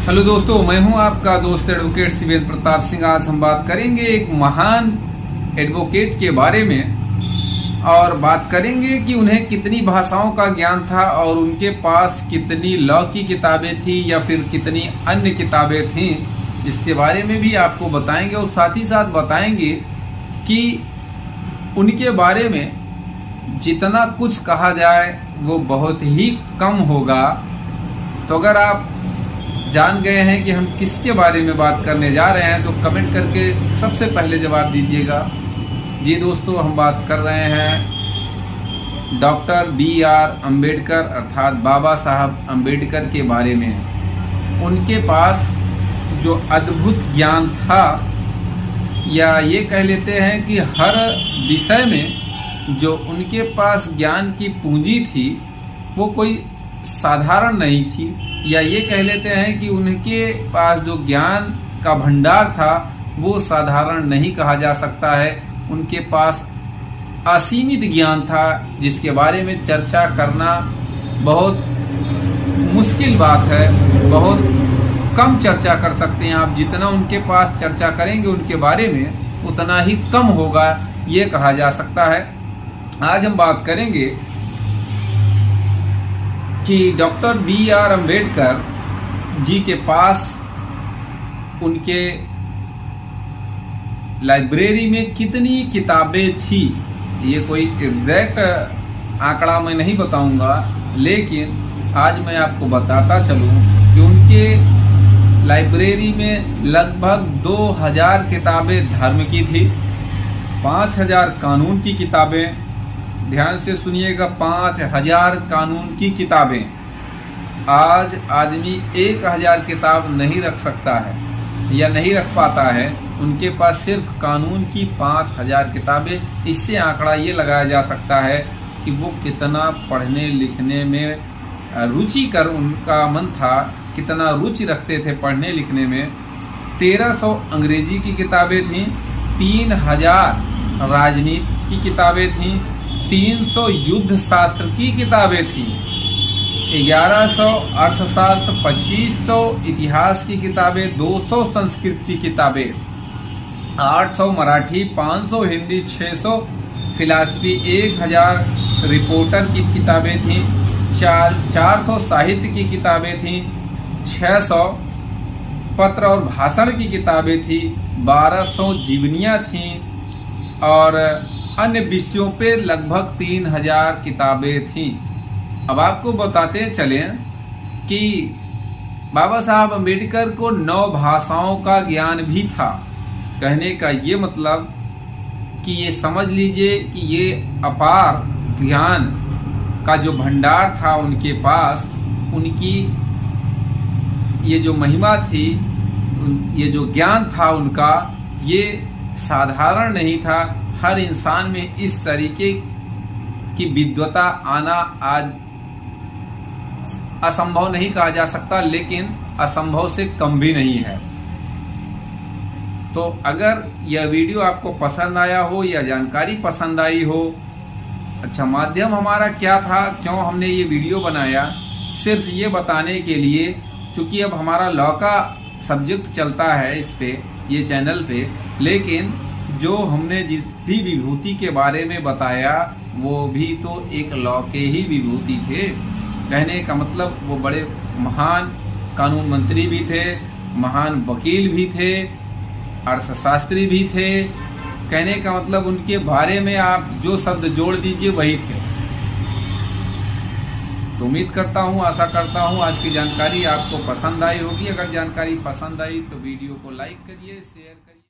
Hello दोस्तों, मैं हूं आपका दोस्त एडवोकेट शिवेंद्र प्रताप सिंह। आज हम बात करेंगे एक महान एडवोकेट के बारे में और बात करेंगे कि उन्हें कितनी भाषाओं का ज्ञान था और उनके पास कितनी लॉ की किताबें थी या फिर कितनी अन्य किताबें थीं। इसके बारे में भी आपको बताएंगे और साथ ही साथ बताएंगे कि उनके बारे में जितना कुछ कहा जाए वो बहुत ही कम होगा। तो अगर आप जान गए हैं कि हम किसके बारे में बात करने जा रहे हैं तो कमेंट करके सबसे पहले जवाब दीजिएगा। जी दोस्तों, हम बात कर रहे हैं डॉक्टर B.R. अम्बेडकर अर्थात बाबा साहब अम्बेडकर के बारे में। उनके पास जो अद्भुत ज्ञान था, या ये कह लेते हैं कि हर विषय में जो उनके पास ज्ञान की पूंजी थी वो कोई साधारण नहीं थी, या ये कह लेते हैं कि उनके पास जो ज्ञान का भंडार था वो साधारण नहीं कहा जा सकता है। उनके पास असीमित ज्ञान था जिसके बारे में चर्चा करना बहुत मुश्किल बात है। बहुत कम चर्चा कर सकते हैं आप। जितना उनके पास चर्चा करेंगे उनके बारे में उतना ही कम होगा, ये कहा जा सकता है। आज हम बात करेंगे कि डॉक्टर B.R. अम्बेडकर जी के पास उनके लाइब्रेरी में कितनी किताबें थी। ये कोई एग्जैक्ट आंकड़ा मैं नहीं बताऊंगा, लेकिन आज मैं आपको बताता चलूं कि उनके लाइब्रेरी में लगभग 2000 किताबें धर्म की थी, 5000 कानून की किताबें। ध्यान से सुनिएगा, 5000 कानून की किताबें। आज आदमी 1000 किताब नहीं रख सकता है या नहीं रख पाता है। उनके पास सिर्फ कानून की 5000 किताबें। इससे आंकड़ा ये लगाया जा सकता है कि वो कितना पढ़ने लिखने में रुचिकर उनका मन था, कितना रुचि रखते थे पढ़ने लिखने में। 1300 अंग्रेजी की किताबें थीं, 3000 राजनीति की किताबें थीं, 300 युद्ध शास्त्र की किताबें थी, 1100 अर्थशास्त्र, 2500 इतिहास की किताबें, 200 संस्कृत की किताबें, 800 मराठी, 500 हिंदी, 600 फिलॉसफी, 1000 रिपोर्टर की किताबें थी, 400 साहित्य की किताबें थी, 600 पत्र और भाषण की किताबें थी, 1200 जीवनियाँ थीं और अन्य विषयों पे लगभग 3000 किताबें थीं। अब आपको बताते चलें कि बाबा साहब अम्बेडकर को 9 भाषाओं का ज्ञान भी था। कहने का ये मतलब कि ये समझ लीजिए कि ये अपार ज्ञान का जो भंडार था उनके पास, उनकी ये जो महिमा थी, ये जो ज्ञान था उनका, ये साधारण नहीं था। हर इंसान में इस तरीके की विद्वता आना आज असंभव नहीं कहा जा सकता, लेकिन असंभव से कम भी नहीं है। तो अगर यह वीडियो आपको पसंद आया हो या जानकारी पसंद आई हो, अच्छा माध्यम हमारा क्या था, क्यों हमने ये वीडियो बनाया, सिर्फ ये बताने के लिए, चूंकि अब हमारा लॉ का सब्जेक्ट चलता है इस पे, ये चैनल पे, लेकिन जो हमने जिस भी विभूति के बारे में बताया वो भी तो एक लॉ के ही विभूति थे। कहने का मतलब वो बड़े महान कानून मंत्री भी थे, महान वकील भी थे, अर्थशास्त्री भी थे। कहने का मतलब उनके बारे में आप जो शब्द जोड़ दीजिए वही थे। तो उम्मीद करता हूँ, आशा करता हूँ आज की जानकारी आपको पसंद आई होगी। अगर जानकारी पसंद आई तो वीडियो को लाइक करिए, शेयर करिए।